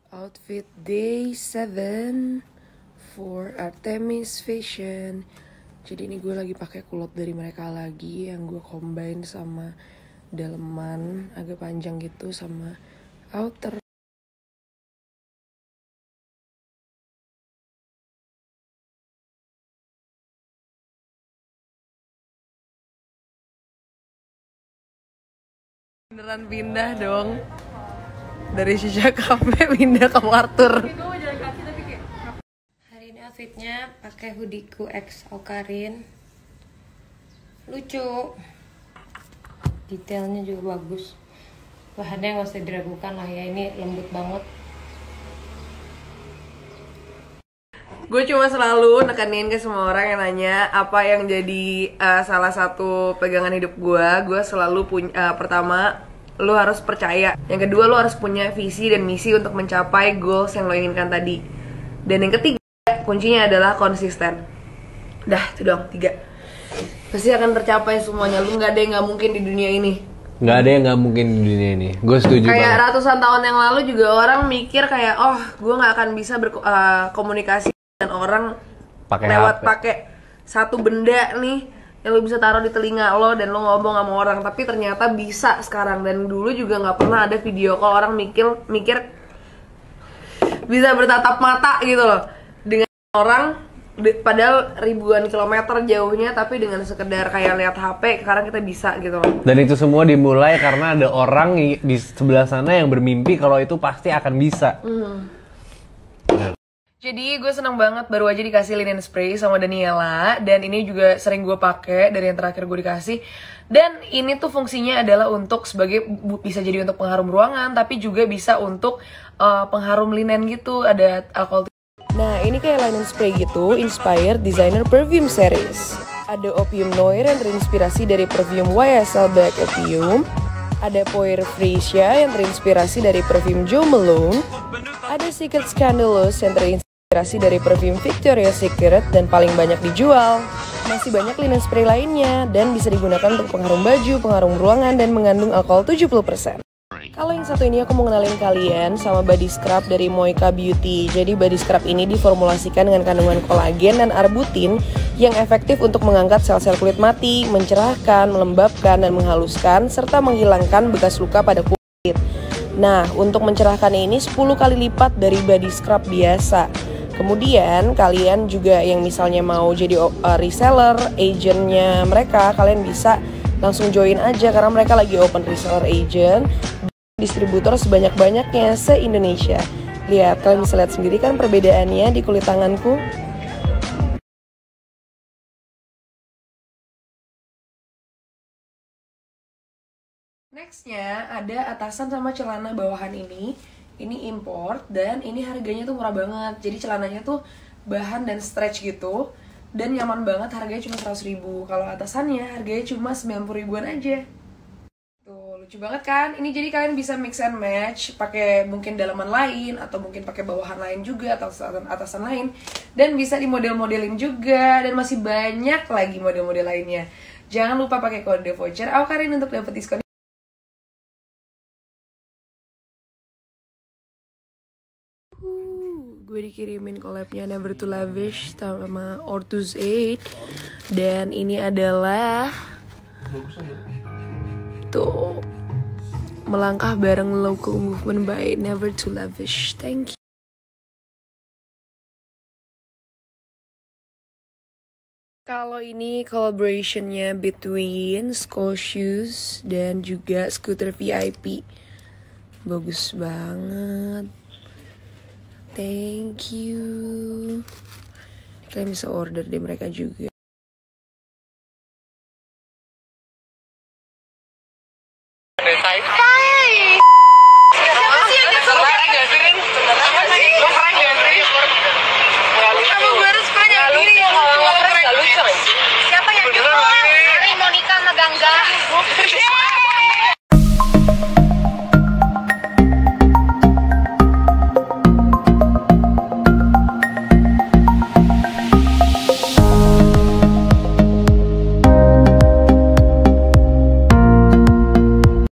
Outfit day 7 for Artemis Fashion. Jadi ini gue lagi pakai kulot dari mereka lagi yang gue combine sama daleman agak panjang gitu sama outer. Beneran pindah dong dari Shisha Cafe pindah ke Wartur. Hari ini outfitnya pakai hoodieku X Aukarin, lucu, detailnya juga bagus, bahannya nggak usah diragukan lah ya, ini lembut banget. Gue cuma selalu nekanin ke semua orang yang nanya apa yang jadi salah satu pegangan hidup gue. Gue selalu punya, pertama, lo harus percaya. Yang kedua, lo harus punya visi dan misi untuk mencapai goals yang lo inginkan tadi. Dan yang ketiga, kuncinya adalah konsisten. Dah, itu dong, 3. Pasti akan tercapai semuanya. Lo nggak ada yang nggak mungkin di dunia ini. Nggak ada yang nggak mungkin di dunia ini. Gue setuju kayak banget. Ratusan tahun yang lalu juga orang mikir kayak, oh, gue nggak akan bisa berkomunikasi dan orang lewat pakai satu benda nih yang lo bisa taruh di telinga lo dan lo ngomong sama orang, tapi ternyata bisa sekarang. Dan dulu juga nggak pernah ada video call orang mikir bisa bertatap mata gitu loh dengan orang padahal ribuan kilometer jauhnya, tapi dengan sekedar kayak lihat HP sekarang kita bisa gitu loh. Dan itu semua dimulai karena ada orang di sebelah sana yang bermimpi kalau itu pasti akan bisa. Jadi gue seneng banget baru aja dikasih linen spray sama Daniela, dan ini juga sering gue pakai dari yang terakhir gue dikasih. Dan ini tuh fungsinya adalah untuk sebagai, bisa jadi untuk pengharum ruangan, tapi juga bisa untuk pengharum linen gitu, ada alkohol. Nah ini kayak linen spray gitu, inspired designer perfume series. Ada Opium Noir yang terinspirasi dari perfume YSL Black Opium. Ada Poire Freesia yang terinspirasi dari perfume Jo Malone. Ada Secret Scandalous yang terinspirasi dari perfume Victoria's Secret dan paling banyak dijual. Masih banyak linen spray lainnya dan bisa digunakan untuk pengharum baju, pengharum ruangan, dan mengandung alkohol 70%. Kalau yang satu ini aku mau kenalin kalian sama body scrub dari Mocha Beauty. Jadi body scrub ini diformulasikan dengan kandungan kolagen dan arbutin yang efektif untuk mengangkat sel-sel kulit mati, mencerahkan, melembabkan, dan menghaluskan, serta menghilangkan bekas luka pada kulit. Nah, untuk mencerahkan ini 10 kali lipat dari body scrub biasa. Kemudian kalian juga yang misalnya mau jadi reseller, agentnya mereka, kalian bisa langsung join aja karena mereka lagi open reseller agent, distributor sebanyak-banyaknya se-Indonesia. Lihat, kalian bisa lihat sendiri kan perbedaannya di kulit tanganku. Nextnya ada atasan sama celana bawahan ini. Ini import dan ini harganya tuh murah banget. Jadi celananya tuh bahan dan stretch gitu. Dan nyaman banget, harganya cuma 100.000. Kalau atasannya harganya cuma 90 ribuan aja. Tuh, lucu banget kan? Ini jadi kalian bisa mix and match, pakai mungkin dalaman lain atau mungkin pakai bawahan lain juga atau atasan lain, dan bisa di model-modelin juga, dan masih banyak lagi model-model lainnya. Jangan lupa pakai kode voucher Aukarin untuk dapat diskon. Gue dikirimin collabnya Never to Lavish sama Ortuz 8. Dan ini adalah tuh, melangkah bareng local movement by Never to Lavish. Thank you. Kalau ini collaborationnya between Skull Shoes dan juga Scooter VIP. Bagus banget. Thank you. Kalian bisa order di mereka juga. Siapa yang Monica sama Gangga?